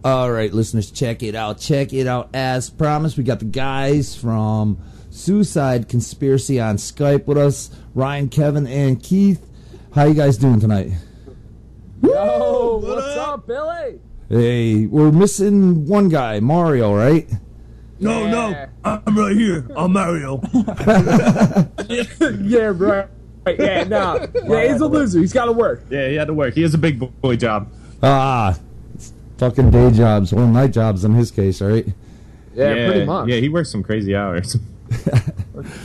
All right, listeners, check it out. Check it out. As promised, we got the guys from Suicide Conspiracy on Skype with us. Ryan, Kevin, and Keith. How you guys doing tonight? Yo, what's up, Billy? Hey, we're missing one guy, Mario, right? No, I'm right here. I'm Mario. Yeah, bro. Yeah, no. Yeah, he's a loser. He's got to work. Yeah, he had to work. He has a big boy job. It's fucking day jobs, or night jobs in his case, right? Yeah, pretty much. Yeah, he works some crazy hours.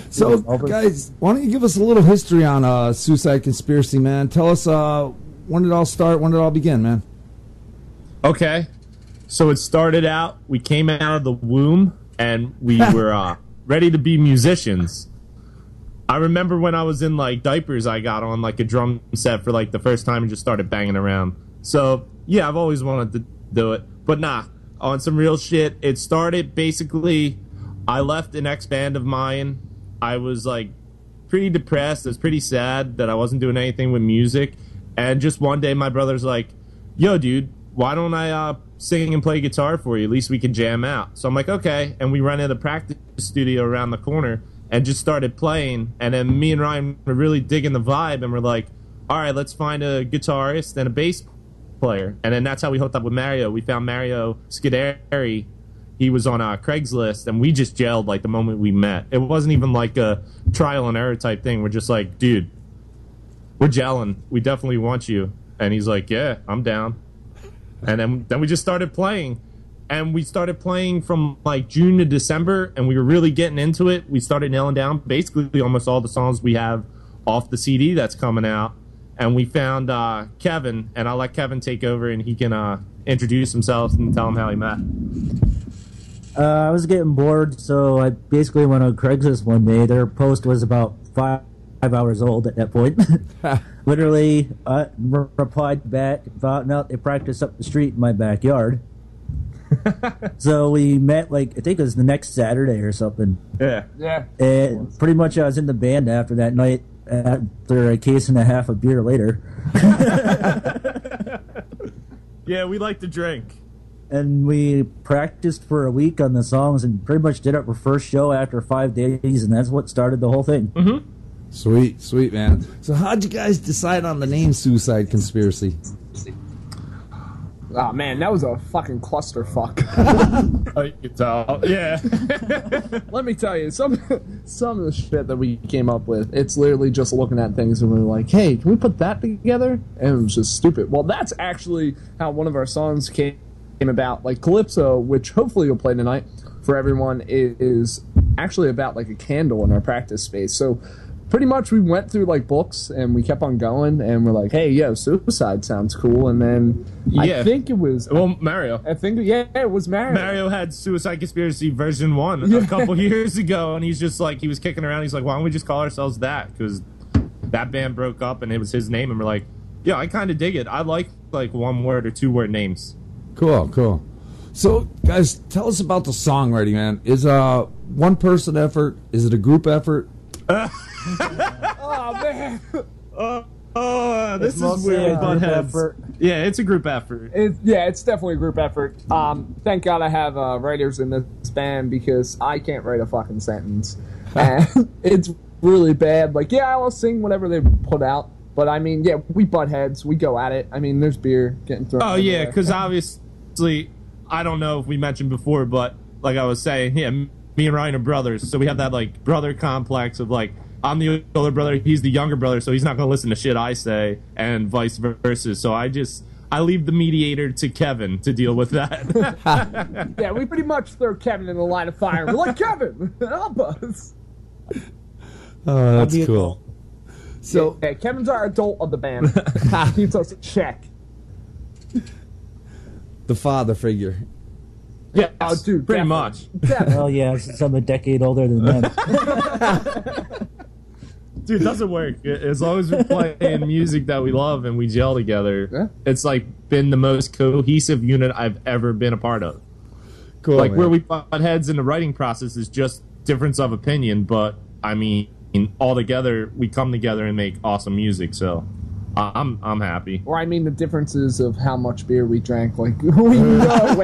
So, guys, why don't you give us a little history on Suicide Conspiracy, man? Tell us when did it all start, when did it all begin, man? Okay, so it started out, we came out of the womb, and we were ready to be musicians. I remember when I was in, like, diapers, I got on, like, a drum set for, like, the first time and just started banging around. So, yeah, I've always wanted to do it. But nah, on some real shit, it started basically, I left an ex-band of mine. I was, like, pretty depressed. I was pretty sad that I wasn't doing anything with music. And just one day, my brother's like, yo, dude, why don't I sing and play guitar for you? At least we can jam out. So I'm like, okay. And we rented a practice studio around the corner and just started playing. And then me and Ryan were really digging the vibe, and we're like, all right, let's find a guitarist and a bass player. And then that's how we hooked up with Mario. We found Mario Scuderi. He was on Craigslist, and we just gelled like the moment we met. It wasn't even like a trial and error type thing. We're just like, dude, we're gelling. We definitely want you. And he's like, yeah, I'm down. And then we just started playing. And we started playing from like June to December, and we were really getting into it. We started nailing down basically almost all the songs we have off the CD that's coming out. And we found Kevin, and I'll let Kevin take over, and he can introduce himself and tell him how he met. I was getting bored, so I basically went on Craigslist one day. Their post was about 5 hours old at that point. Literally replied back, found out they practiced up the street in my backyard. So we met, like, I think it was the next Saturday or something. Yeah. And pretty much I was in the band after that night, after a case and a half of beer later. Yeah, we like to drink. And we practiced for a week on the songs and pretty much did our first show after 5 days, and that's what started the whole thing. Mm-hmm. Sweet, man. So how'd you guys decide on the name Suicide Conspiracy? Oh, man, that was a fucking clusterfuck. You can tell. Yeah. Let me tell you, some of the shit that we came up with, it's literally just looking at things and we're like, hey, can we put that together? And it was just stupid. Well, that's actually how one of our songs came about. Like, Calypso, which hopefully you'll play tonight for everyone, is actually about, like, a candle in our practice space. So pretty much we went through, like, books, and we kept on going, and we're like, hey, yo, suicide sounds cool. And then I think it was... Well, Mario. I think, yeah, it was Mario. Mario had Suicide Conspiracy version 1 a couple years ago, and he's just like, he was kicking around. He's like, why don't we just call ourselves that? Because that band broke up, and it was his name, and we're like, yeah, I kind of dig it. I like 1-word or 2-word names. Cool. So, guys, tell us about the songwriting, man. Is a one-person effort? Is it a group effort? Oh, man. This is weird. Yeah, it's a group effort. It's definitely a group effort. Thank God I have writers in this band, because I can't write a fucking sentence. And it's really bad. Like, yeah, I'll sing whatever they put out. But, I mean, yeah, we butt heads. We go at it. I mean, there's beer getting thrown. Oh, yeah, because obviously, I don't know if we mentioned before, but like I was saying, yeah, me and Ryan are brothers. So we have that, like, brother complex of, like, I'm the older brother, he's the younger brother, so he's not going to listen to shit I say, and vice versa. So I leave the mediator to Kevin to deal with that. Yeah, we pretty much throw Kevin in the line of fire. We're like, Kevin, help us. Oh, that's cool. So, yeah, Kevin's our adult of the band. Keeps us in check. The father figure. Yeah, oh, dude, pretty much. Well, yeah, since I'm a decade older than them. Dude, it doesn't work. As long as we're playing music that we love and we gel together, yeah. It's like been the most cohesive unit I've ever been a part of. Cool. Like, man. where we butt heads in the writing process is just difference of opinion, but I mean, all together we come together and make awesome music. So I'm happy. Or I mean the differences of how much beer we drank. Like we know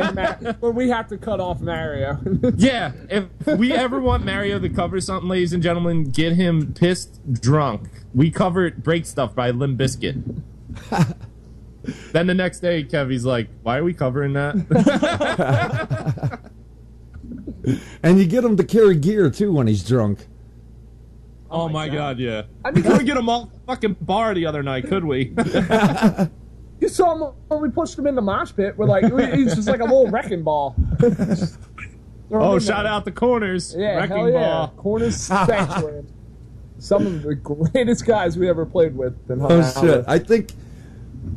when we have to cut off Mario. Yeah, if we ever want Mario to cover something, ladies and gentlemen, get him pissed drunk. We covered Break Stuff by Limp Bizkit. Then the next day, Kevy's like, why are we covering that? And you get him to carry gear, too, when he's drunk. Oh my god, yeah. I mean, we couldn't get him all fucking bar the other night, could we? you saw him when we pushed him in the mosh pit. We're like, he's just like a little wrecking ball. Oh, shout out the Corners. Yeah, Wrecking hell yeah. Ball. Corners Sanctuary. Some of the greatest guys we ever played with. And hung Oh, out shit. with. I think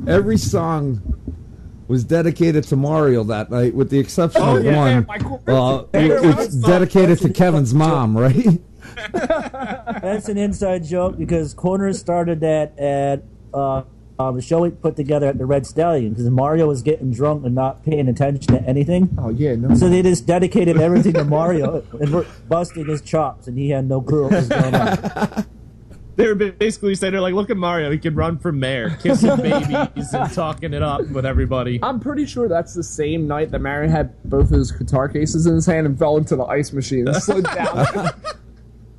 every song was dedicated to Mario that night, with the exception of yeah, one. my Corners. It's dedicated to Kevin's mom, right? That's an inside joke because Corners started that at a show we put together at the Red Stallion because Mario was getting drunk and not paying attention to anything. Oh, yeah, no. So they just dedicated everything to Mario and were busting his chops, and he had no clue what was going on. They were basically saying, they're like, look at Mario, he can run for mayor, kissing babies and talking it up with everybody. I'm pretty sure that's the same night that Mario had both his guitar cases in his hand and fell into the ice machine and slid down.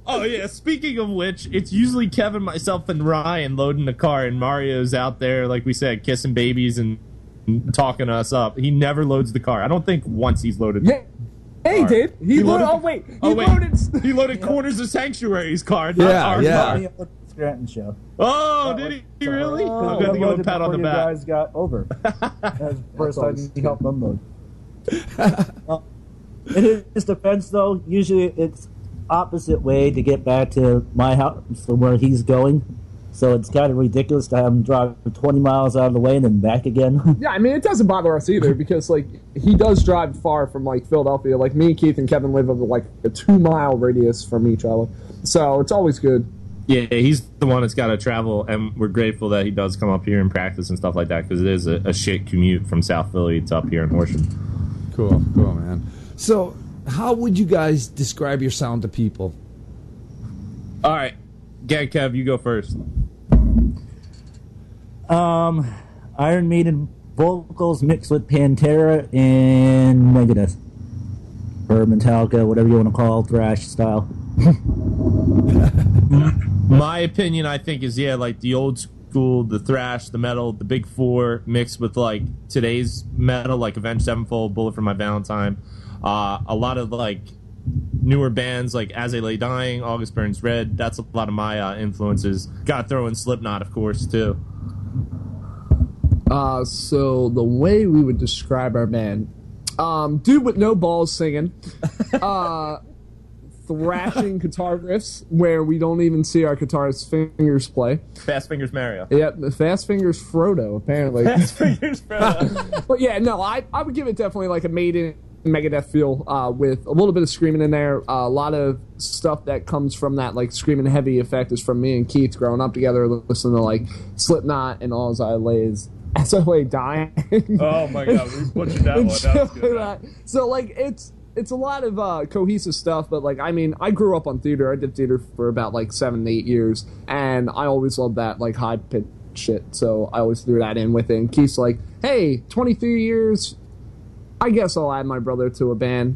Oh yeah, speaking of which, it's usually Kevin, myself, and Ryan loading the car, and Mario's out there, like we said, kissing babies and talking us up. He never loads the car. I don't think once he's loaded. Yeah. Hey, he did. He loaded. loaded- Oh wait. Oh, wait. Loaded. He loaded Corners of Sanctuary's car, not Yeah, our yeah. car. Yeah, the Scranton show. Oh, did he really? I'm going to give him a pat on the You back. guys got over. That's the first time always you helped unload. In his defense, though, usually it's opposite way to get back to my house from where he's going. So it's kind of ridiculous to have him drive 20 miles out of the way and then back again. Yeah, I mean, it doesn't bother us either because, like, he does drive far from, like, Philadelphia. Like, me, Keith, and Kevin live over, like, a 2-mile radius from each other. So it's always good. Yeah, he's the one that's got to travel, and we're grateful that he does come up here and practice and stuff like that, because it is a shit commute from South Philly to up here in Horsham. Cool, man. So, how would you guys describe your sound to people? All right, get Kev, you go first. Iron Maiden vocals mixed with Pantera and Megadeth. Or Metallica, whatever you want to call it, thrash style. My opinion, I think, is, yeah, like the old school, the thrash, the metal, the big four, mixed with, like, today's metal, like Avenged Sevenfold, Bullet for My Valentine. A lot of, like, newer bands like As I Lay Dying, August Burns Red. That's a lot of my influences. Gotta throw in Slipknot, of course, too. So the way we would describe our band, dude with no balls singing, thrashing guitar riffs where we don't even see our guitarist's fingers play. Fast Fingers Mario. Yep, the Fast Fingers Frodo, apparently. Fast Fingers Mario. But yeah, no, I would give it definitely like a Maiden, Megadeth feel with a little bit of screaming in there. A lot of stuff that comes from that like screaming heavy effect is from me and Keith growing up together, listening to like Slipknot and As I Lay Dying. Oh my god, we butchered that one. That was good. Man. So like it's a lot of cohesive stuff, but like I mean, I grew up on theater. I did theater for about like 7 to 8 years, and I always loved that like high pitched shit. So I always threw that in with it. And Keith's like, "Hey, 23 years. I guess I'll add my brother to a band."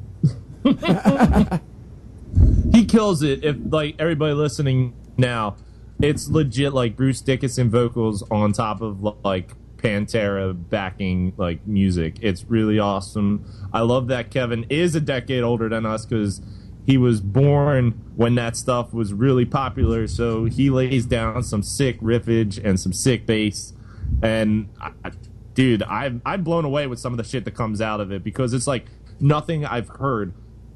He kills it. If like everybody listening now, it's legit like Bruce Dickinson vocals on top of like Pantera backing like music. It's really awesome. I love that Kevin is a decade older than us because he was born when that stuff was really popular, so he lays down some sick riffage and some sick bass. And dude, I'm blown away with some of the shit that comes out of it because it's like nothing I've heard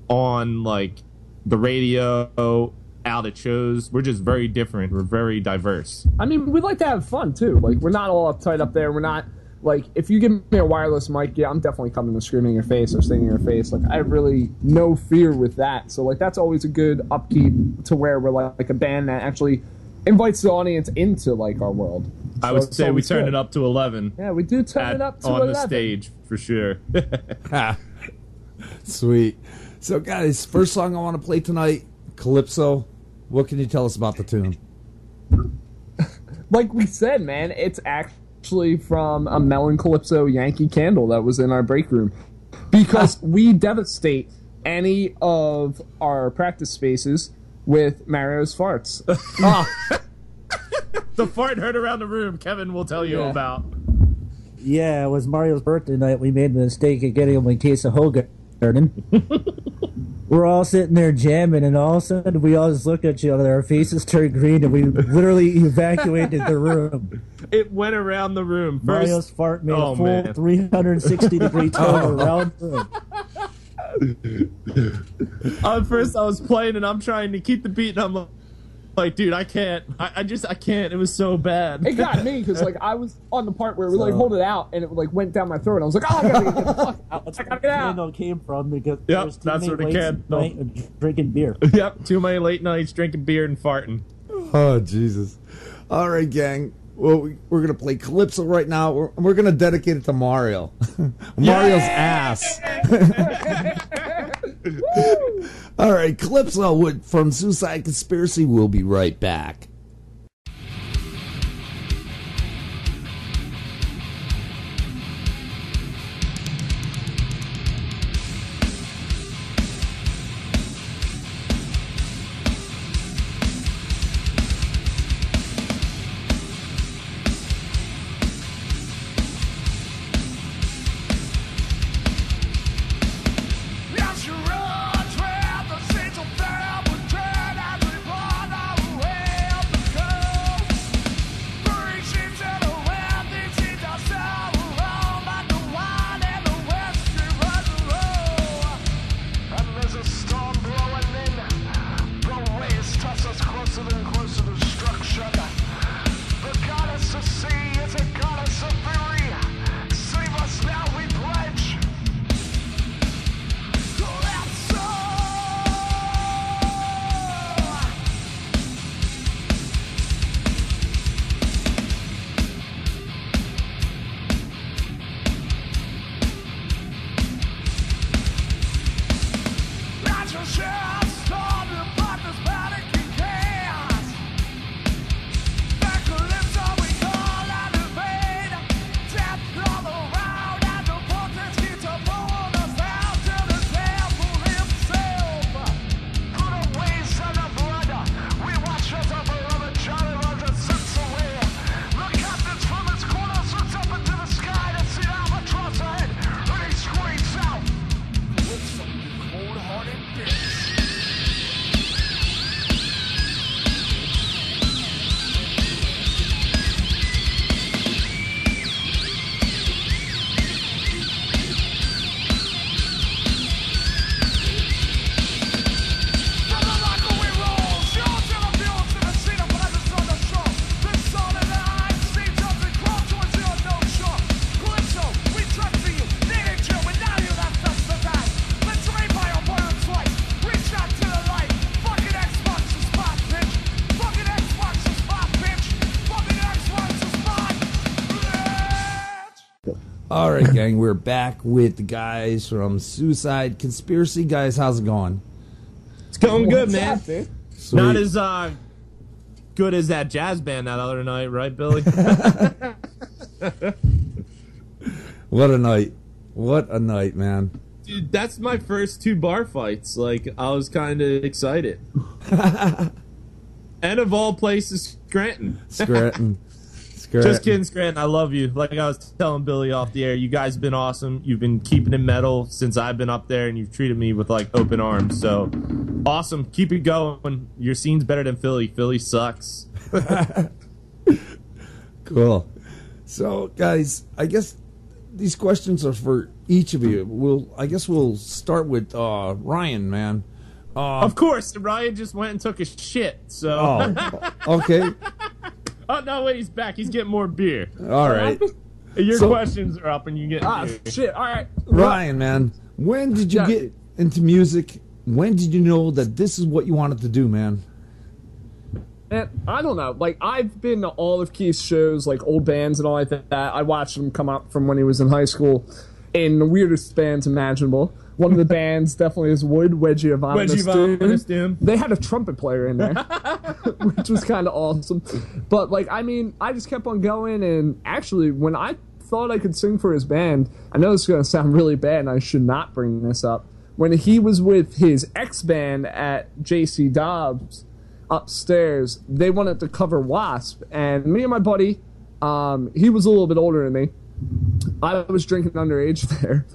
on like the radio, out at shows. We're just very different. We're very diverse. I mean, we like to have fun too. Like we're not all uptight up there. We're not like if you give me a wireless mic, yeah, I'm definitely coming and screaming in your face or singing in your face. Like I have really no fear with that. So like that's always a good upkeep to where we're like a band that actually invites the audience into like our world. I So would it's say we always turn good. it up to 11. Yeah, we do turn it up to on 11. the stage for sure. Sweet. So, guys, first song I want to play tonight, Calypso. What can you tell us about the tune? like we said, man, it's actually from a Melon Calypso Yankee Candle that was in our break room. Because we devastate any of our practice spaces with Mario's farts. The fart heard around the room, Kevin will tell you about. Yeah, it was Mario's birthday night. We made the mistake of getting him a case of Hoegaarden. We're all sitting there jamming, and all of a sudden we all just looked at each other. Our faces turned green, and we literally evacuated the room. It went around the room. Mario's fart made a full 360-degree turn around the room. First I was playing, and I'm trying to keep the beat, and I'm like, dude, I can't. I can't. It was so bad. It got me because like I was on the part where we like hold it out and it like went down my throat. And I was like, oh, I gotta get the fuck out. That's I where gotta the get out. candle came from, because Yep, there was too that's many where the late candle- night of drinking beer. Yep, too many late nights drinking beer and farting. Oh, Jesus. All right, gang. Well, we're going to play Calypso right now. We're going to dedicate it to Mario. Mario's ass. All right, Calypso from Suicide Conspiracy. We'll be right back. All right, gang, we're back with the guys from Suicide Conspiracy. Guys, how's it going? It's going good, What's man. up, dude? Sweet. Not as good as that jazz band that other night, right, Billy? What a night. What a night, man. Dude, that's my first 2 bar fights. Like, I was kind of excited. And of all places, Scranton. Scranton. Just kidding, Scranton. I love you. Like I was telling Billy off the air, you guys have been awesome. You've been keeping it metal since I've been up there, and you've treated me with, like, open arms. So, awesome. Keep it going. Your scene's better than Philly. Philly sucks. Cool. So, guys, I guess these questions are for each of you. I guess we'll start with Ryan, man. Of course, Ryan just went and took a shit. So. Oh, okay. Oh, no, wait, he's back. He's getting more beer. All right. Your questions are up and you get beer. Shit, alright. Ryan, man, when did you get into music? When did you know that this is what you wanted to do, man? And I don't know. Like, I've been to all of Keith's shows, like old bands and all like that. I watched him come up from when he was in high school. in the weirdest bands imaginable. One of the bands definitely is Wood, Wedgie Evangelist Doom. They had a trumpet player in there, which was kind of awesome. But, like, I mean, I just kept on going, and actually, when I thought I could sing for his band, I know this is going to sound really bad, and I should not bring this up. When he was with his ex-band at JC Dobbs upstairs, they wanted to cover Wasp, and me and my buddy, he was a little bit older than me. I was drinking underage there.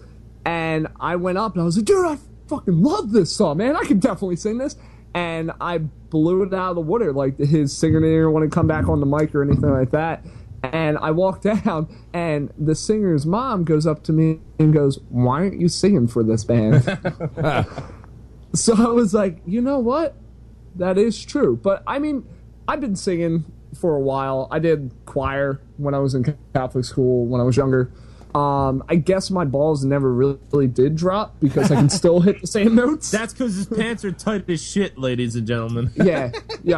And I went up and I was like, dude, I fucking love this song, man. I can definitely sing this. And I blew it out of the water. Like, his singer didn't want to come back on the mic or anything like that. And I walked down, and the singer's mom goes up to me and goes, why aren't you singing for this band? So I was like, you know what? That is true. But, I mean, I've been singing for a while. I did choir when I was in Catholic school when I was younger. I guess my balls never really did drop because I can still hit the same notes. That's because his pants are tight as shit, ladies and gentlemen. Yeah,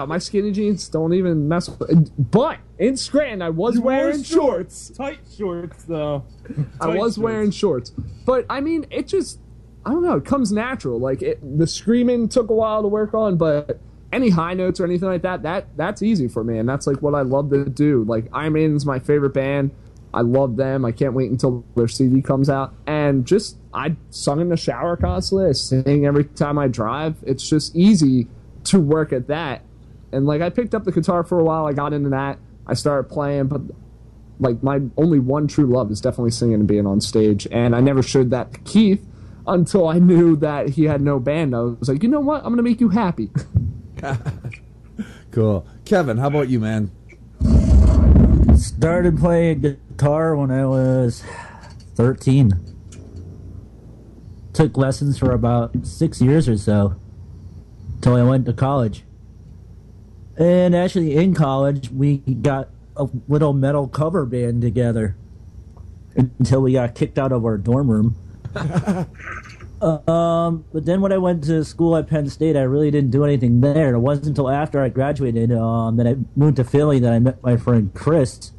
my skinny jeans don't even mess with it. But in Scranton, I was wearing shorts. Tight shorts, though. I was wearing shorts. But, I mean, it just, I don't know, it comes natural. Like, the screaming took a while to work on, but any high notes or anything like that's easy for me, and that's, like, what I love to do. Like, Iron Maiden's my favorite band. I love them. I can't wait until their CD comes out. And just, I sung in the shower constantly. I sing every time I drive. It's just easy to work at that. And, like, I picked up the guitar for a while. I got into that. I started playing. But, like, my only one true love is definitely singing and being on stage. And I never showed that to Keith until I knew that he had no band. I was like, you know what? I'm going to make you happy. Cool. Kevin, how about you, man? Started playing guitar when I was 13. Took lessons for about 6 years or so till I went to college. And actually in college we got a little metal cover band together until we got kicked out of our dorm room. But then when I went to school at Penn State, I really didn't do anything there. It wasn't until after I graduated that I moved to Philly that I met my friend Chris.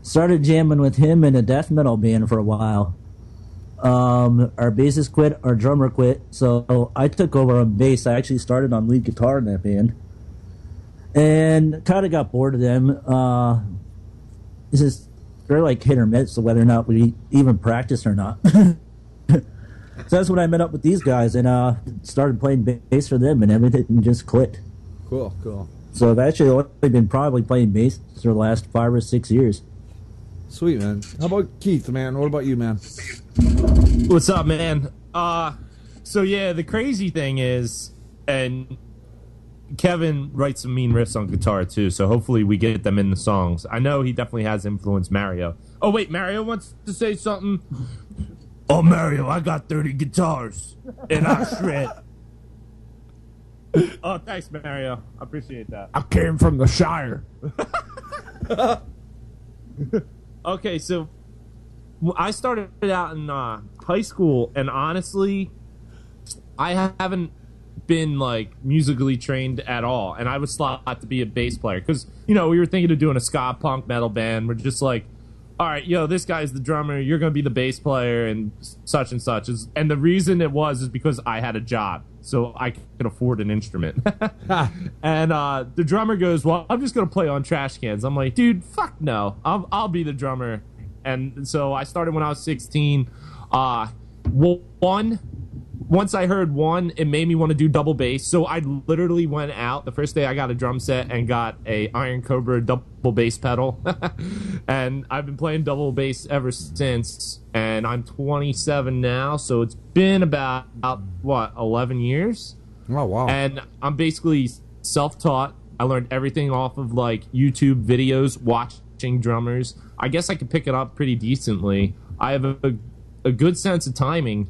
Started jamming with him in a death metal band for a while. Our bassist quit, our drummer quit, so I took over on bass. I actually started on lead guitar in that band. And kind of got bored of them. It's just, they're like hit or miss, so whether or not we even practice or not. So that's when I met up with these guys and started playing bass for them, and everything just clicked. Cool. So I've actually only been probably playing bass for the last 5 or 6 years. Sweet, man. How about Keith, man? What about you, man? What's up, man? So yeah, the crazy thing is, and Kevin writes some mean riffs on guitar too, so hopefully we get them in the songs. I know he definitely has influenced Mario. Oh wait, Mario wants to say something. Oh, Mario, I got 30 guitars, and I shred. Oh, thanks, Mario. I appreciate that. I came from the Shire. Okay, so I started out in high school, and honestly, I haven't been, like, musically trained at all, and I was slot to be a bass player, because, you know, we were thinking of doing a ska punk metal band. We're just like, all right, yo, this guy's the drummer, you're going to be the bass player, and such and such. And the reason it was is because I had a job, so I could afford an instrument. And the drummer goes, well, I'm just going to play on trash cans. I'm like, dude, fuck no. I'll be the drummer. And so I started when I was 16. Once I heard one, it made me want to do double bass. So I literally went out the first day I got a drum set and got a Iron Cobra double bass pedal. And I've been playing double bass ever since. And I'm 27 now, so it's been about 11 years? Oh, wow. And I'm basically self-taught. I learned everything off of, like, YouTube videos, watching drummers. I guess I could pick it up pretty decently. I have a good sense of timing.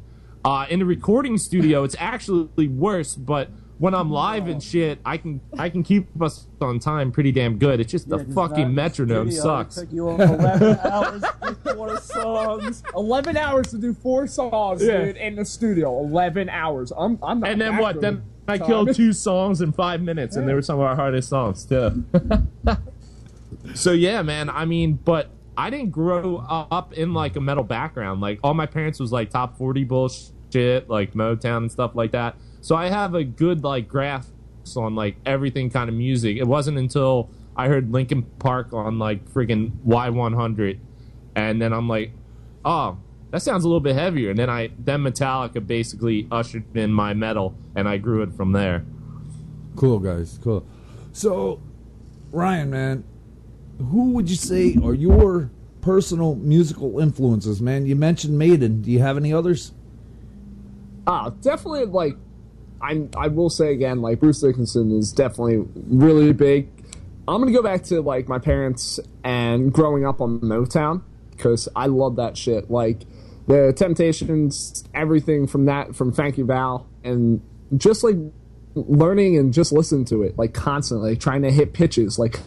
In the recording studio, it's actually worse, but when I'm live and shit, I can keep us on time pretty damn good. It's just the fucking metronome sucks. It took you 11 hours to do 4 songs. 11 hours to do 4 songs, dude, in the studio. 11 hours. I'm not. And then what? Then I killed 2 songs in 5 minutes, and they were some of our hardest songs too. So yeah, man. I mean, but I didn't grow up in like a metal background. Like all my parents was like top 40 bullshit, like Motown and stuff like that. So I have a good like grasp on like everything kind of music. It wasn't until I heard Linkin Park on like friggin' Y100, and then I'm like, oh, that sounds a little bit heavier. And then Metallica basically ushered in my metal, and I grew it from there. Cool, guys. Cool. So, Ryan, man, who would you say are your personal musical influences, man? You mentioned Maiden. Do you have any others? Definitely, like, I will say again, like, Bruce Dickinson is definitely really big. I'm going to go back to, like, my parents and growing up on Motown, because I love that shit. Like, the Temptations, everything from that, from Thank You Val, and just, like, learning and just listening to it, like, constantly, trying to hit pitches. Like,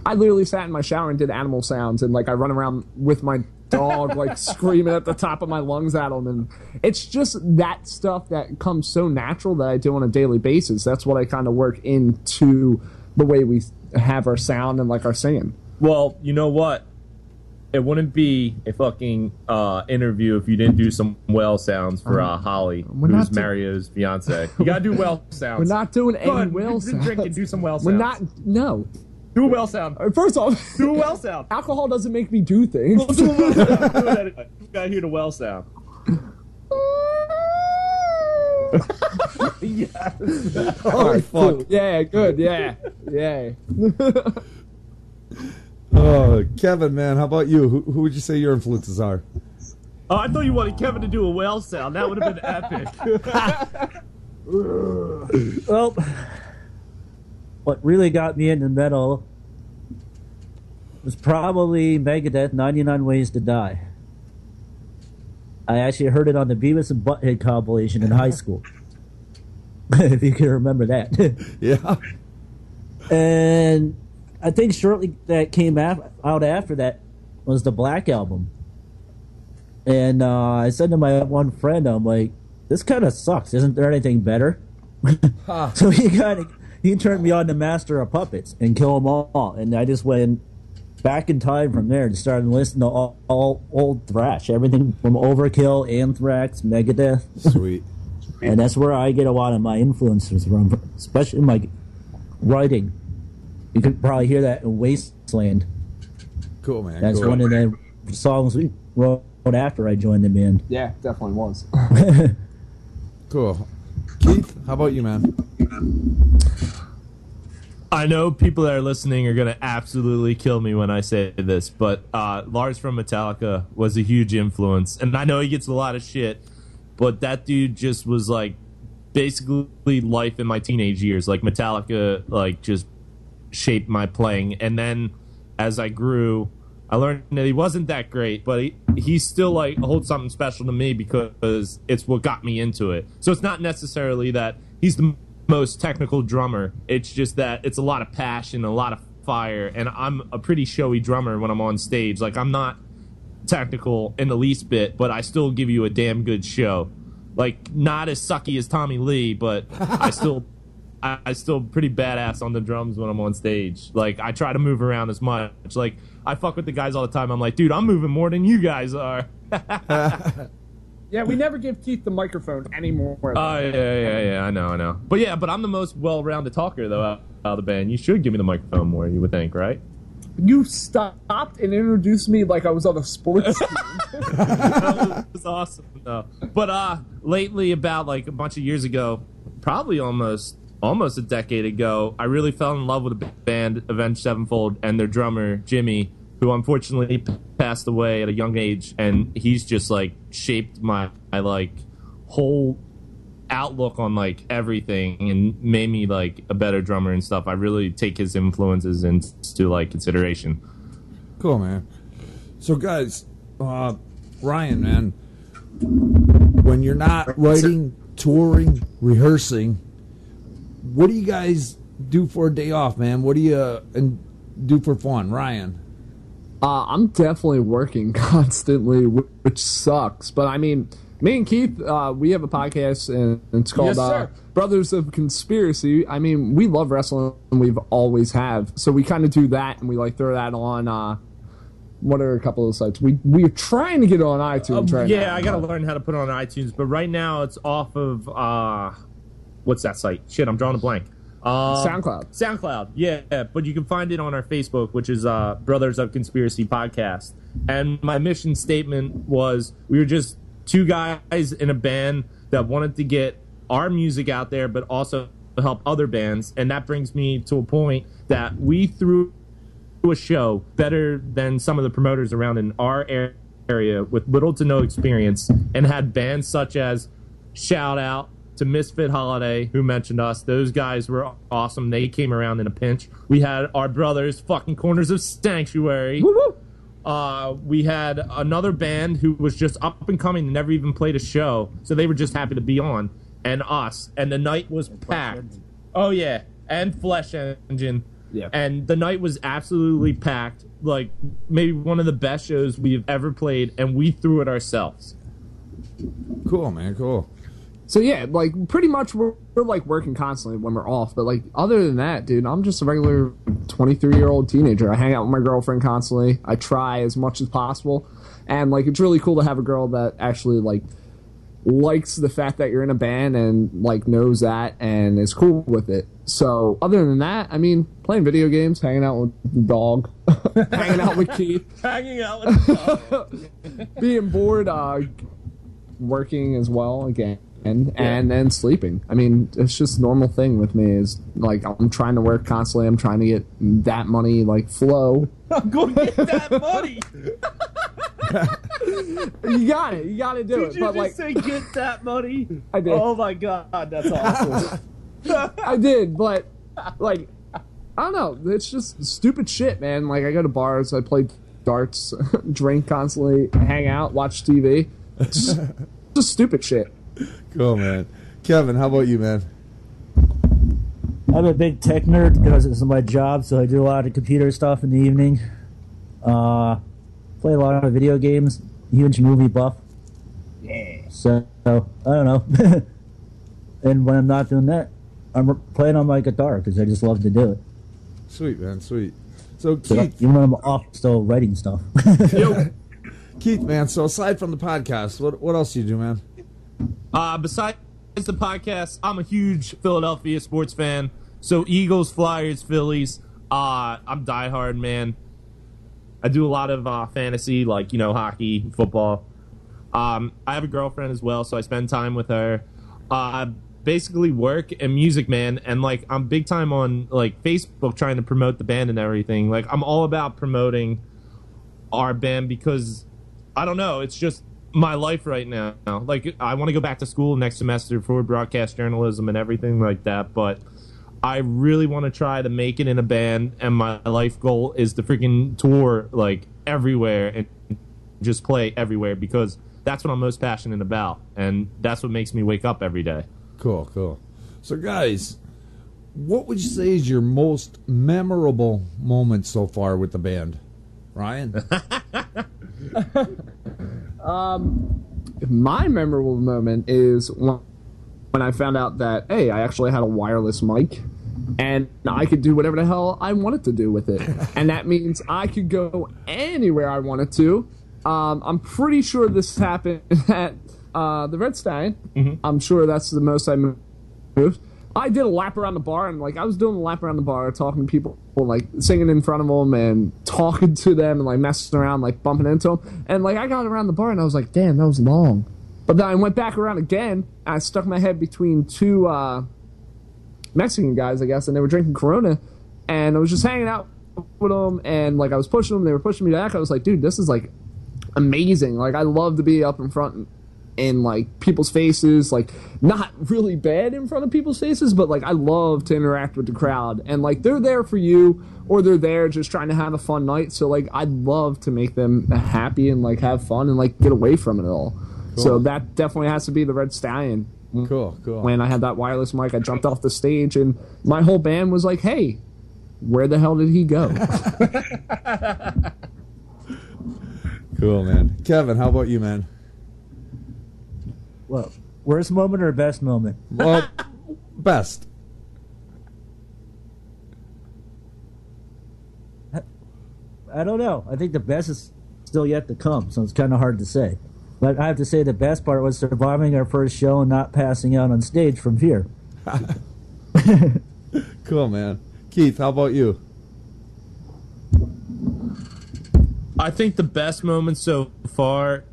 I literally sat in my shower and did animal sounds, and, like, I run around with my dog, like, screaming at the top of my lungs at him, and it's just that stuff that comes so natural that I do on a daily basis. That's what I kind of work into the way we have our sound and like our singing. Well, you know what? It wouldn't be a fucking interview if you didn't do some whale sounds for Holly, who's Mario's fiance. You gotta do whale sounds. We're not doing any whale sounds. Drink and do some whale sounds. We're not. No. Do a whale sound. First off, do a whale sound. Alcohol doesn't make me do things. We'll do a whale sound. Do it anyway. You gotta hear the whale sound. Yes. Oh, fuck. Yeah, good. Yeah. Yeah. Oh, Kevin, man, how about you? Who would you say your influences are? Oh, I thought you wanted Kevin to do a whale sound. That would have been epic. Well, what really got me into metal was probably Megadeth, 99 Ways to Die. I actually heard it on the Beavis and Butthead compilation in high school. If you can remember that. Yeah. And I think shortly that came out after that was the Black Album. And I said to my one friend, I'm like, this kind of sucks. Isn't there anything better? So he turned me on to Master of Puppets and Kill 'Em All. And I just went back in time from there and started listening to all old thrash. Everything from Overkill, Anthrax, Megadeth. Sweet. And that's where I get a lot of my influences from, especially my writing. You could probably hear that in Wasteland. Cool, man. That's cool. one of the songs we wrote after I joined the band. Yeah, definitely was. Cool. Keith, how about you, man? I know people that are listening are going to absolutely kill me when I say this, but Lars from Metallica was a huge influence. And I know he gets a lot of shit, but that dude just was like basically life in my teenage years. Like Metallica, like just shaped my playing. And then as I grew, I learned that he wasn't that great, but he still like holds something special to me because it's what got me into it. So it's not necessarily that he's the most technical drummer. It's just that it's a lot of passion, a lot of fire, and I'm a pretty showy drummer when I'm on stage. Like I'm not technical in the least bit, but I still give you a damn good show. Like not as sucky as Tommy Lee, but I still pretty badass on the drums when I'm on stage. Like I try to move around as much. Like I fuck with the guys all the time. I'm like, dude, I'm moving more than you guys are. Yeah, we never give Keith the microphone anymore. Oh, yeah, I know. But I'm the most well-rounded talker, though, out of the band. You should give me the microphone more, you would think, right? You stopped and introduced me like I was on a sports team. That was awesome, though. But lately, about like a bunch of years ago, probably almost a decade ago, I really fell in love with the band Avenged Sevenfold and their drummer, Jimmy, who unfortunately passed away at a young age, and he's just like shaped my like whole outlook on like everything and made me like a better drummer and stuff. I really take his influences into like consideration. Cool, man. So guys, Ryan, man, when you're not writing, touring, rehearsing, what do you guys do for a day off, man? What do you do for fun, Ryan? I'm definitely working constantly, which sucks. But I mean, me and Keith, we have a podcast, and it's called Brothers of Conspiracy. I mean, we love wrestling, and we've always have. So we kind of do that, and we like throw that on what are a couple of sites? We're trying to get it on iTunes right now. Yeah, I gotta learn how to put it on iTunes, but right now it's off of what's that site? Shit, I'm drawing a blank. SoundCloud, yeah, but you can find it on our Facebook, which is Brothers of Conspiracy Podcast. And my mission statement was we were just two guys in a band that wanted to get our music out there, but also help other bands. And that brings me to a point that we threw a show better than some of the promoters around in our area with little to no experience, and had bands such as Shout Out to Misfit Holiday, who mentioned us. Those guys were awesome. They came around in a pinch. We had our brothers, fucking Corners of Sanctuary. We had another band who was just up and coming and never even played a show, so they were just happy to be on. And us. And the night was packed. Oh, yeah. And Flesh Engine. Yeah. And the night was absolutely packed. Like, maybe one of the best shows we've ever played, and we threw it ourselves. Cool, man. Cool. So yeah, like pretty much we're like working constantly when we're off, but like other than that, dude, I'm just a regular 23-year-old teenager. I hang out with my girlfriend constantly. I try as much as possible, and like it's really cool to have a girl that actually like likes the fact that you're in a band and like knows that and is cool with it. So other than that, I mean, playing video games, hanging out with the dog, hanging out with Keith, Hanging out with the dog. being bored, working as well again. And then sleeping. I mean, it's just a normal thing with me. Is like I'm trying to work constantly. I'm trying to get that money like flow. Go get that money. You got it. You got to do Did it. you But just like say get that money? I did. Oh my god, that's awesome. I did, but like I don't know. It's just stupid shit, man. Like I go to bars, I play darts, drink constantly, hang out, watch TV. Just stupid shit. Cool, man. Kevin, how about you, man? I'm a big tech nerd because it's my job, so I do a lot of computer stuff in the evening. Play a lot of video games. Huge movie buff. Yeah. So I don't know. And when I'm not doing that, I'm playing on my guitar because I just love to do it. Sweet, man. Sweet. So, So Keith, even when I'm off, still writing stuff. Keith, man. So aside from the podcast, what else do you do, man? Besides the podcast, I'm a huge Philadelphia sports fan. So Eagles, Flyers, Phillies. I'm diehard, man. I do a lot of fantasy, like, you know, hockey, football. I have a girlfriend as well, so I spend time with her. Basically work and music, man. And, like, I'm big time on, like, Facebook trying to promote the band and everything. Like, I'm all about promoting our band because, I don't know, it's just my life right now. Like, I want to go back to school next semester for broadcast journalism and everything like that, but I really want to try to make it in a band, and my life goal is to freaking tour, like, everywhere and just play everywhere because that's what I'm most passionate about, and that's what makes me wake up every day. Cool, cool. So, guys, what would you say is your most memorable moment so far with the band? Ryan? My memorable moment is when I found out that, hey, I actually had a wireless mic and I could do whatever the hell I wanted to do with it. And that means I could go anywhere I wanted to. I'm pretty sure this happened at the Red Stein. Mm-hmm. I'm sure that's the most I moved. I did a lap around the bar, and like I was doing a lap around the bar, talking to people, like singing in front of them and talking to them and like messing around, like bumping into them. And like I got around the bar, and I was like, damn, that was long. But then I went back around again, and I stuck my head between two Mexican guys, I guess, and they were drinking Corona, and I was just hanging out with them, and like I was pushing them, they were pushing me back. I was like, dude, this is like amazing. Like I love to be up in front in like people's faces, like not really bad in front of people's faces, but like I love to interact with the crowd, and like they're there for you, or they're there just trying to have a fun night. So like I'd love to make them happy and like have fun and like get away from it all. Cool. So that definitely has to be the Red Stallion. Cool. When I had that wireless mic, I jumped off the stage, and my whole band was like, "Hey, where the hell did he go?" Cool, man. Kevin, how about you, man? Well, worst moment or best moment? Well, best. I I don't know. I think the best is still yet to come, so it's kind of hard to say. But I have to say the best part was surviving our first show and not passing out on stage from fear. Cool, man. Keith, how about you? I think the best moment so far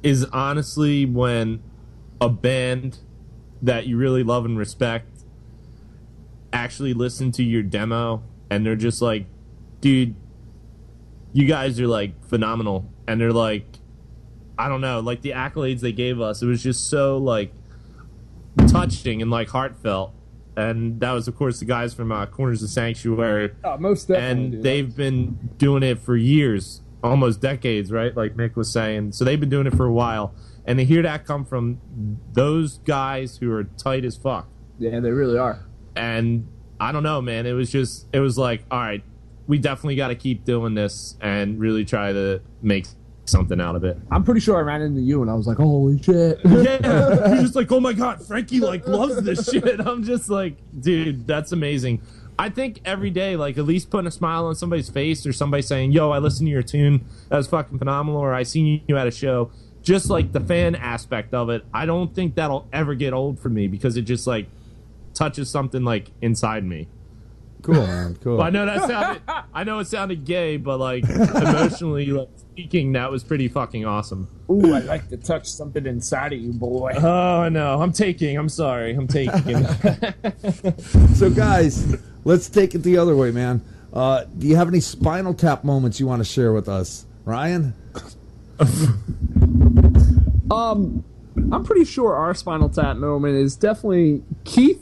is honestly when a band that you really love and respect actually listen to your demo and they're just like, dude, you guys are like phenomenal. And they're like, I don't know, like the accolades they gave us, it was just so like touching and like heartfelt. And that was, of course, the guys from Corners of Sanctuary. Oh, most definitely. And dude. they've been doing it for years, almost decades, right? Like Mick was saying. So they've been doing it for a while. And to hear that come from those guys who are tight as fuck. Yeah, they really are. And I don't know, man. It was like, all right, we definitely got to keep doing this and really try to make something out of it. I'm pretty sure I ran into you and I was like, holy shit. Yeah, you're just like, oh my god, Frankie like loves this shit. I'm just like, dude, that's amazing. I think every day, like at least putting a smile on somebody's face or somebody saying, yo, I listened to your tune, that was fucking phenomenal, or I seen you at a show, just like the fan aspect of it, I don't think that'll ever get old for me because it just like touches something like inside me. Cool, man. Cool. Well, I know it sounded gay, but like emotionally, like speaking, that was pretty fucking awesome. Ooh, I like to touch something inside of you, boy. Oh, I know. I'm taking. So, guys, let's take it the other way, man. Do you have any Spinal Tap moments you want to share with us, Ryan? I'm pretty sure our Spinal Tap moment is definitely Keith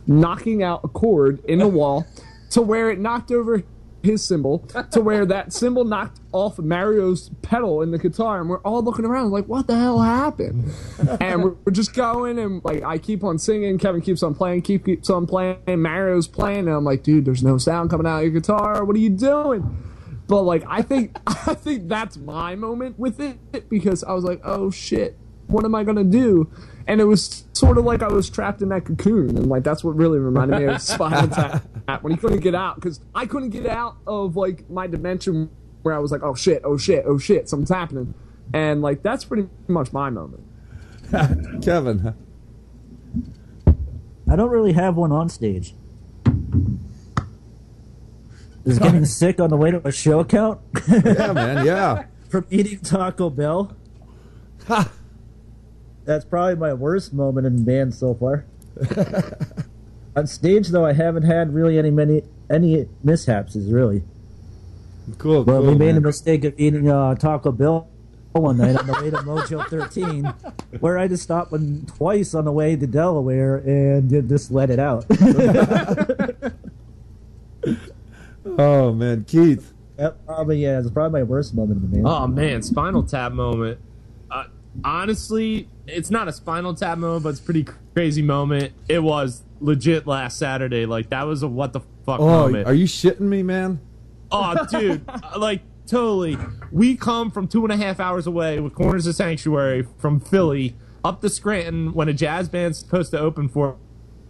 knocking out a cord in the wall to where it knocked over his cymbal, to where that cymbal knocked off Mario's pedal in the guitar, and we're all looking around like, what the hell happened? And we're just going, and like I keep on singing, Kevin keeps on playing, Keith keeps on playing, Mario's playing, and I'm like, dude, there's no sound coming out of your guitar, what are you doing? But like I think that's my moment with it, because I was like, oh shit, what am I gonna do? And it was sort of like I was trapped in that cocoon, and like that's what really reminded me of Spinal Tap when he couldn't get out, because I couldn't get out of like my dimension where I was like, oh shit, something's happening, and like that's pretty much my moment. Kevin. I don't really have one on stage. Is getting sick on the way to a show count? Yeah, man, yeah. From eating Taco Bell? Ha! That's probably my worst moment in the band so far. On stage, though, I haven't had really any mishaps, really. Cool. But we made man. a mistake of eating Taco Bell one night on the way to Mojo 13, where I just stopped twice on the way to Delaware and just let it out. Oh, man. Keith. It's probably my worst moment in the band. Oh man, Spinal Tap moment. Honestly, it's not a Spinal Tap moment, but it's a pretty crazy moment. It was legit last Saturday. Like that was a what the fuck moment. Are you shitting me, man? Oh, dude, like totally. We come from 2.5 hours away with Corners of Sanctuary from Philly up to Scranton when a jazz band's supposed to open for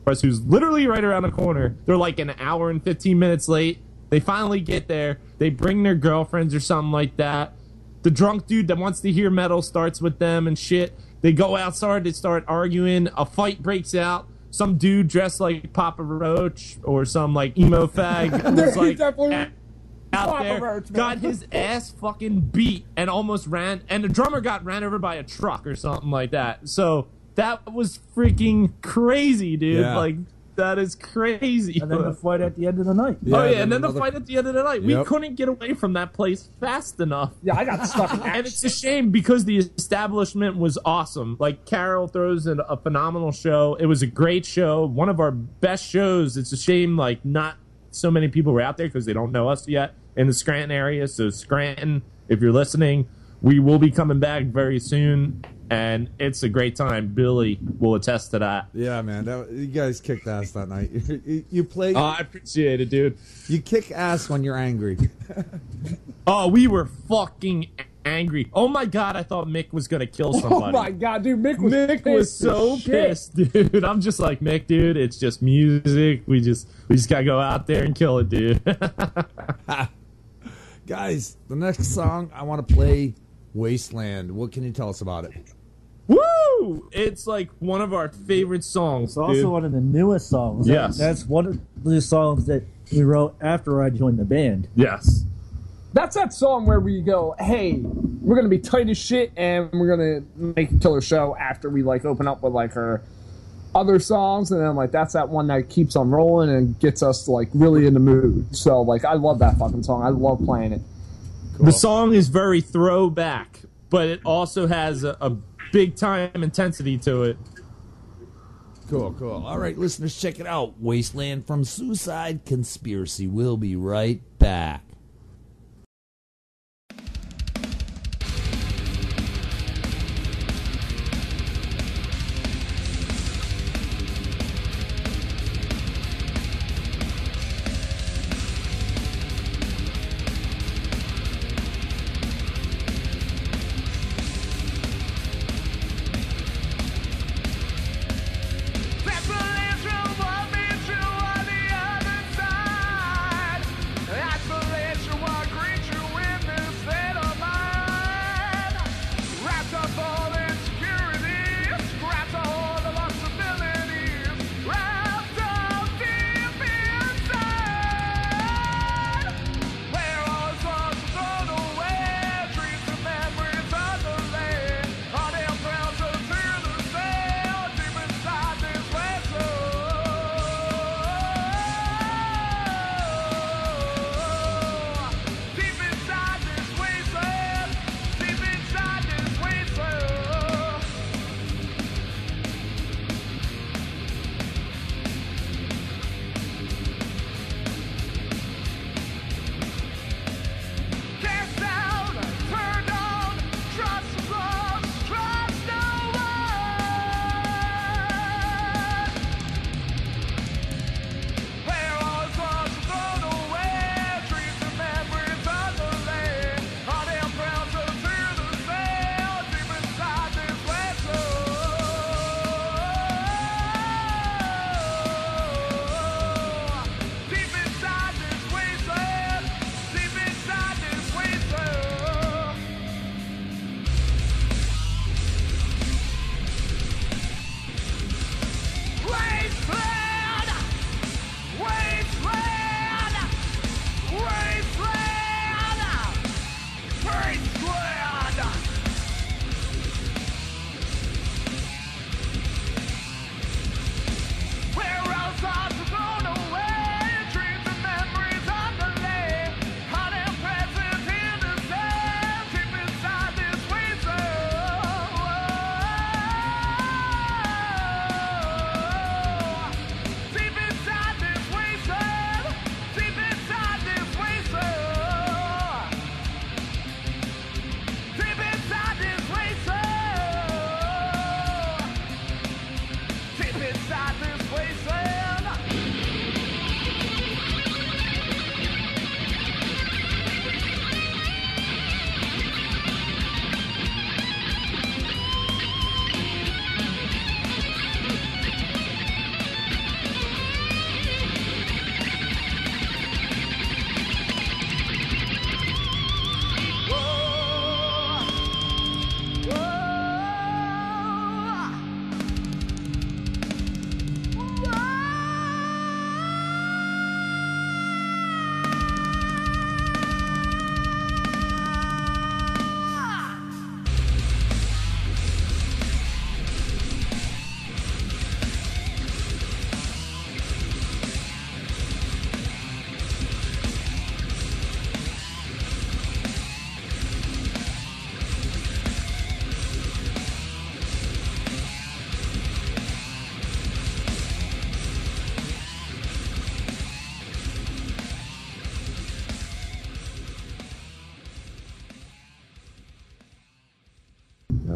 us, who's literally right around the corner. They're like an hour and 15 minutes late. They finally get there. They bring their girlfriends or something like that. The drunk dude that wants to hear metal starts with them and shit. They go outside, they start arguing. A fight breaks out. Some dude dressed like Papa Roach or some like emo fag was like out there, Roach, got his ass fucking beat and almost ran. And the drummer got ran over by a truck or something like that. So that was freaking crazy, dude. Yeah. Like that is crazy. And then the fight at the end of the night. Oh yeah, and then the fight at the end of the night. Yep. We couldn't get away from that place fast enough. Yeah, I got stuck in that. And it's a shame because the establishment was awesome. Like Carol throws in a phenomenal show. It was a great show, one of our best shows. It's a shame like not so many people were out there because they don't know us yet in the Scranton area. So Scranton, if you're listening, we will be coming back very soon. And it's a great time. Billy will attest to that. Yeah, man. You guys kicked ass that night. You play. Oh, I appreciate it, dude. You kick ass when you're angry. Oh, we were fucking angry. Oh my god, I thought Mick was gonna kill somebody. Oh my god, dude, Mick was so pissed as shit. pissed, dude. I'm just like, Mick, dude, it's just music. We just gotta go out there and kill it, dude. Guys, the next song I want to play, Wasteland. What can you tell us about it? Woo! It's like one of our favorite songs. It's also dude. one of the newest songs. Yes. That's one of the songs that we wrote after I joined the band. Yes. That's that song where we go, hey, we're gonna be tight as shit, and we're gonna make a killer show after we like open up with like our other songs, and then like that's that one that keeps on rolling and gets us like really in the mood. So like I love that fucking song. I love playing it. Cool. The song is very throwback, but it also has a big time intensity to it. Cool, cool. All right, listeners, check it out. Wasteland from Suicide Conspiracy. We'll be right back.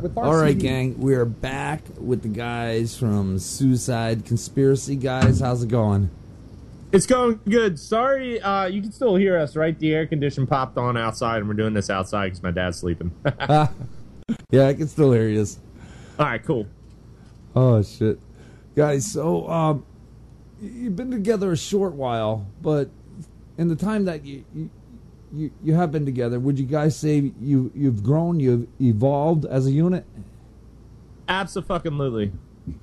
With our All right, CD gang, we are back with the guys from Suicide Conspiracy. Guys, how's it going? It's going good. Sorry, you can still hear us, right? The air condition popped on outside, and we're doing this outside because my dad's sleeping. Yeah, I can still hear you. All right, cool. Oh, shit. Guys, so, you've been together a short while, but in the time that you have been together. Would you guys say you've grown, you've evolved as a unit? Abso-fucking-lutely.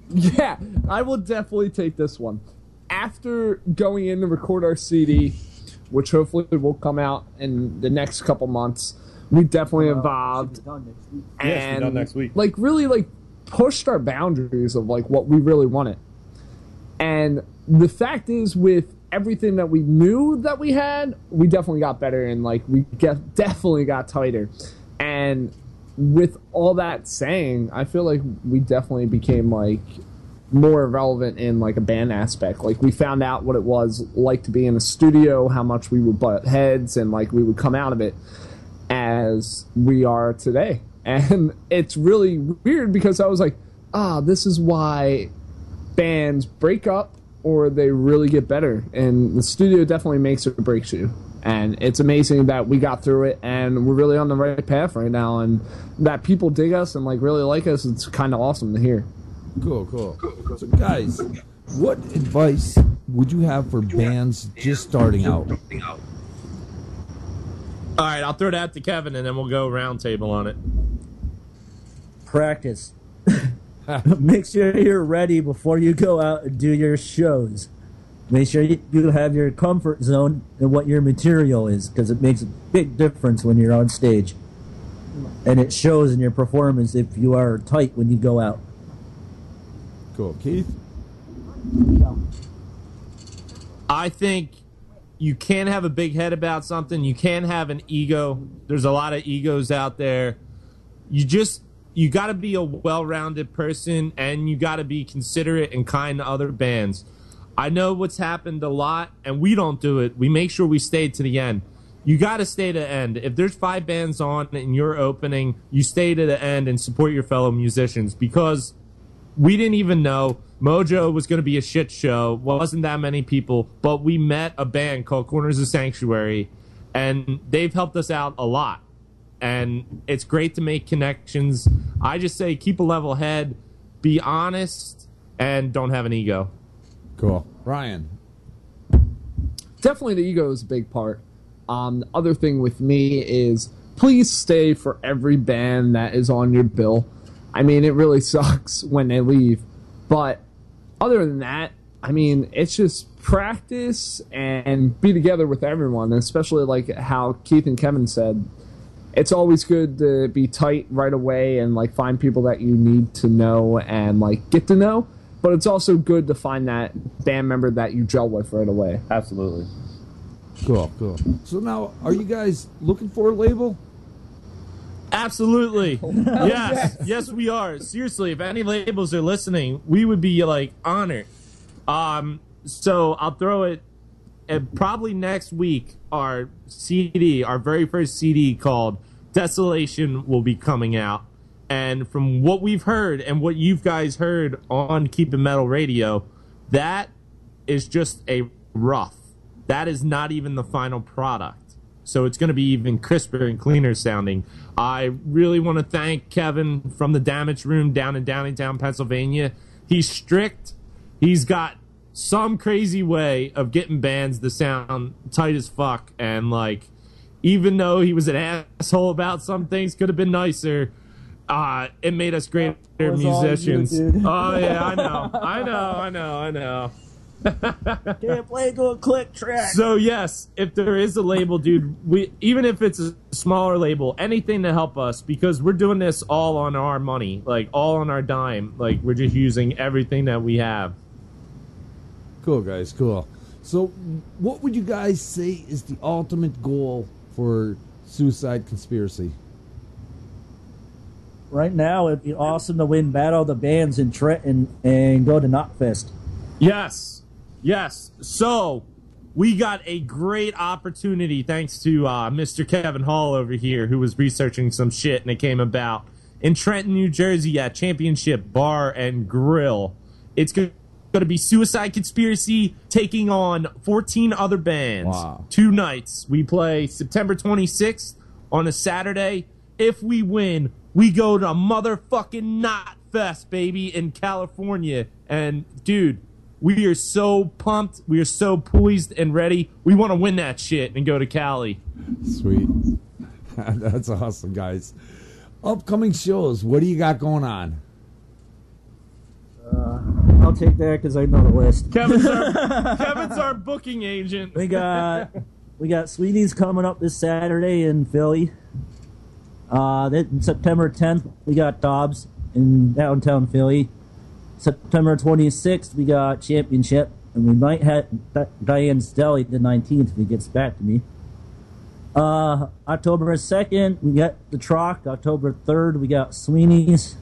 Yeah, I will definitely take this one. After going in to record our CD, which hopefully will come out in the next couple months, we definitely evolved. Yes, And we're done next week. like really like pushed our boundaries of like what we really wanted. And the fact is, with everything that we knew that we had, we definitely got better, and like definitely got tighter. And with all that saying, I feel like we definitely became like more relevant in like a band aspect. Like we found out what it was like to be in a studio, how much we would butt heads, and like we would come out of it as we are today. And it's really weird because I was like, this is why bands break up or they really get better. And the studio definitely makes or breaks you. And it's amazing that we got through it and we're really on the right path right now. And that people dig us and like really like us, it's kind of awesome to hear. Cool. So, guys, what advice would you have for bands just starting out? All right, I'll throw that to Kevin, and then we'll go round table on it. Practice. Make sure you're ready before you go out and do your shows. Make sure you have your comfort zone and what your material is, because it makes a big difference when you're on stage. And it shows in your performance if you are tight when you go out. Cool. Keith? I think you can't have a big head about something. You can't have an ego. There's a lot of egos out there. You got to be a well-rounded person, and you got to be considerate and kind to other bands. I know what's happened a lot, and we don't do it. We make sure we stay to the end. You got to stay to the end. If there's 5 bands on and you're opening, you stay to the end and support your fellow musicians, because we didn't even know Mojo was going to be a shit show. Wasn't that many people, but we met a band called Corners of Sanctuary, and they've helped us out a lot. And it's great to make connections. I just say keep a level head, be honest, and don't have an ego. Cool. Ryan? Definitely the ego is a big part. The other thing with me is please stay for every band that is on your bill. I mean, it really sucks when they leave. But other than that, I mean, it's just practice and be together with everyone, especially like how Keith and Kevin said. It's always good to be tight right away and like find people that you need to know and like get to know. But it's also good to find that band member that you gel with right away. Absolutely. Cool. So now, are you guys looking for a label? Absolutely. Yes, we are. Seriously, if any labels are listening, we would be like honored. So I'll throw it. And probably next week, our CD, our very first CD called Desolation, will be coming out. And from what we've heard and what you guys heard on Keep It Metal Radio, that is just a rough. That is not even the final product. So it's going to be even crisper and cleaner sounding. I really want to thank Kevin from the Damage Room down in Downingtown, Pennsylvania. He's strict. He's got some crazy way of getting bands to sound tight as fuck. And, like, even though he was an asshole about some things, could have been nicer, it made us greater musicians. Oh, yeah, I know. Can't play a click track. So yes, if there is a label, dude, even if it's a smaller label, anything to help us, because we're doing this all on our money, like all on our dime. Like we're just using everything that we have. Cool, guys, cool. So what would you guys say is the ultimate goal for Suicide Conspiracy? Right now, it'd be awesome to win Battle of the Bands in Trenton and go to Knotfest. Yes. So we got a great opportunity thanks to Mr. Kevin Hall over here, who was researching some shit, and it came about in Trenton, New Jersey at Championship Bar and Grill. It's going to be Suicide Conspiracy taking on 14 other bands. Wow. 2 nights. We play September 26th on a Saturday. If we win, we go to motherfucking Knotfest, baby, in California. And, dude, We are so pumped. We are so poised and ready. We want to win that shit and go to Cali. Sweet. That's awesome, guys. Upcoming shows. What do you got going on? I'll take that because I know the list. Kevin's our booking agent. We got Sweeties coming up this Saturday in Philly. Then September 10th, we got Dobbs in downtown Philly. September 26th, we got Championship, and we might have Diane's Deli the 19th if he gets back to me. October 2nd, we got the Troc. October 3rd, we got Sweeney's.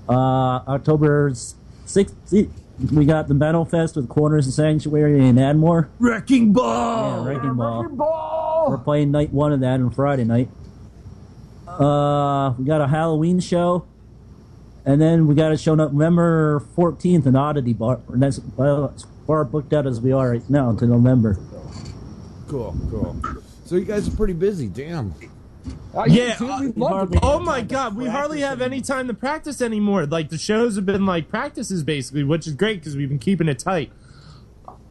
October 6th, we got the Metal Fest with Corners and Sanctuary and Admore. Wrecking Ball! Yeah, Wrecking Ball. We're playing night one of that on Friday night. We got a Halloween show. And then we got a show November 14th in Oddity Bar. And that's as far booked out as we are right now until November. Cool. So you guys are pretty busy. Damn. Yeah. We love it. Oh my God, we hardly have any time to practice anymore. Like the shows have been like practices basically, which is great because we've been keeping it tight.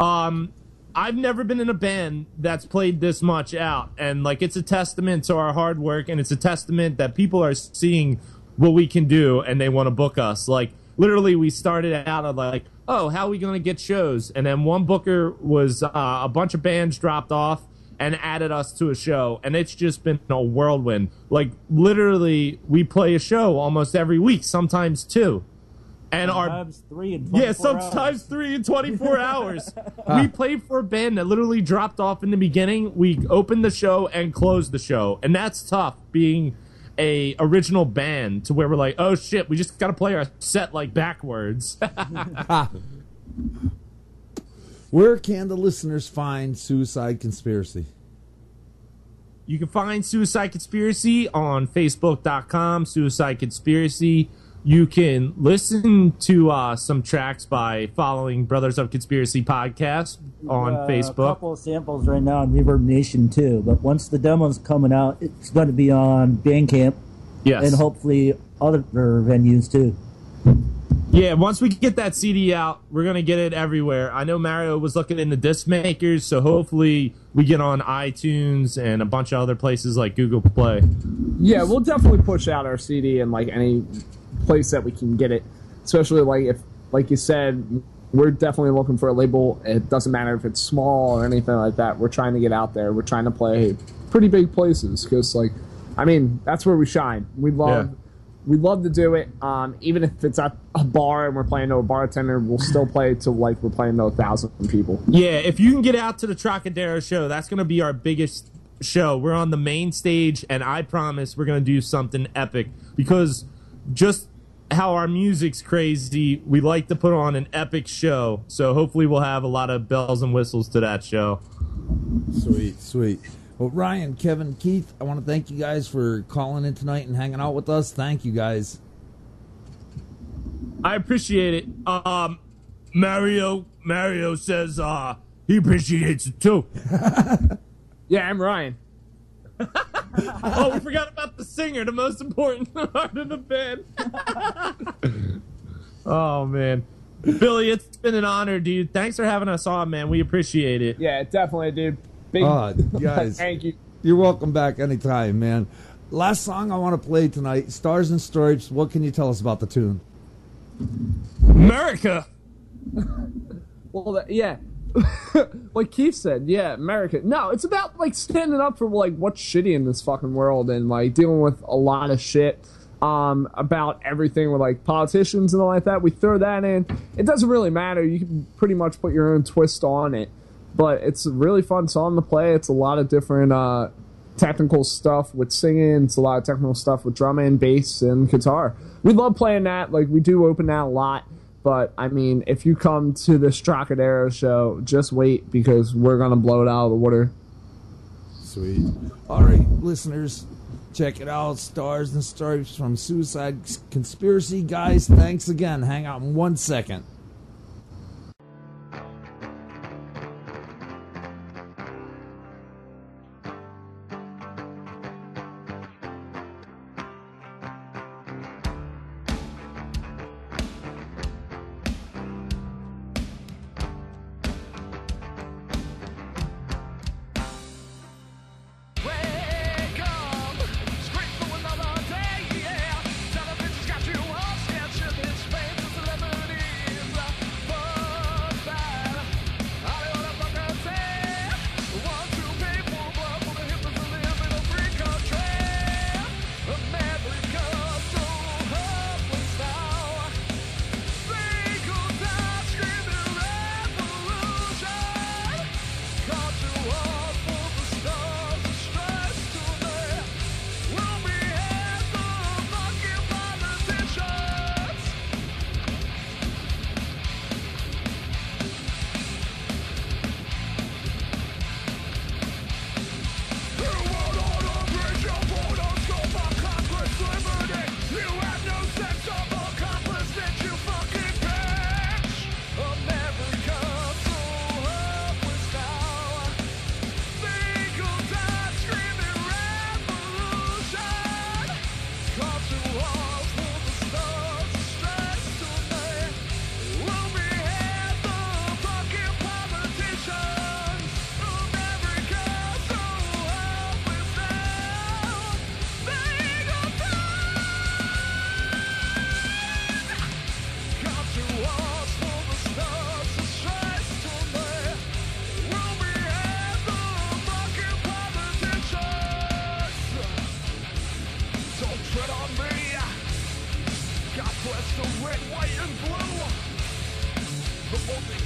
I've never been in a band that's played this much out, and like it's a testament to our hard work, and it's a testament that people are seeing what we can do, and they want to book us. Like literally, we started out of like, oh, how are we going to get shows? And then one booker was a bunch of bands dropped off and added us to a show, and it's just been a whirlwind. Like literally, we play a show almost every week, sometimes two. And Sometimes 3 in 24 sometimes hours. 3 in 24 hours. We played for a band that literally dropped off in the beginning. We opened the show and closed the show, and that's tough being a original band to where we're like, oh shit, we just got to play our set like backwards. Where can the listeners find Suicide Conspiracy? You can find Suicide Conspiracy on Facebook.com, Suicide Conspiracy. You can listen to some tracks by following Brothers of Conspiracy podcast on A Facebook. couple of samples right now on Reverb Nation too, but once the demo's coming out, it's going to be on Bandcamp Yes. and hopefully other venues too. Yeah, once we get that CD out, we're going to get it everywhere. I know Mario was looking into disc makers, so hopefully we get on iTunes and a bunch of other places like Google Play. Yeah, we'll definitely push out our CD in like any place that we can get it. Especially like if, like you said, we're definitely looking for a label. It doesn't matter if it's small or anything like that. We're trying to get out there. We're trying to play pretty big places because, like, I mean, that's where we shine. We love to do it. Even if it's at a bar and we're playing to a bartender, we'll still play to like we're playing to 1,000 people. Yeah, if you can get out to the Trocadero show, that's going to be our biggest show. We're on the main stage, and I promise we're going to do something epic because just how our music's crazy, we like to put on an epic show. So hopefully we'll have a lot of bells and whistles to that show. Sweet. Well, Ryan, Kevin, Keith, I want to thank you guys for calling in tonight and hanging out with us. Thank you, guys. I appreciate it. Mario says he appreciates it too. Yeah, I'm Ryan. Oh, we forgot about the singer, the most important part of the band. Oh, man. Billy, it's been an honor, dude. Thanks for having us on, man. We appreciate it. Yeah, definitely, dude. Big Guys, thank you. You're welcome back anytime, man. Last song I want to play tonight, Stars and Stripes. What can you tell us about the tune? America. Well, yeah. Like Keith said, yeah, America. No, it's about like standing up for like what's shitty in this fucking world and like dealing with a lot of shit about everything with like politicians and all like that. We throw that in. It doesn't really matter. You can pretty much put your own twist on it. But it's a really fun song to play. It's a lot of different technical stuff with singing. It's a lot of technical stuff with drumming, bass, and guitar. We love playing that. Like, we do open that a lot. But, I mean, if you come to this Trocadero show, just wait because we're going to blow it out of the water. Sweet. All right, listeners, check it out. Stars and Stripes from Suicide Conspiracy. Guys, thanks again. Hang out in 1 second. hoping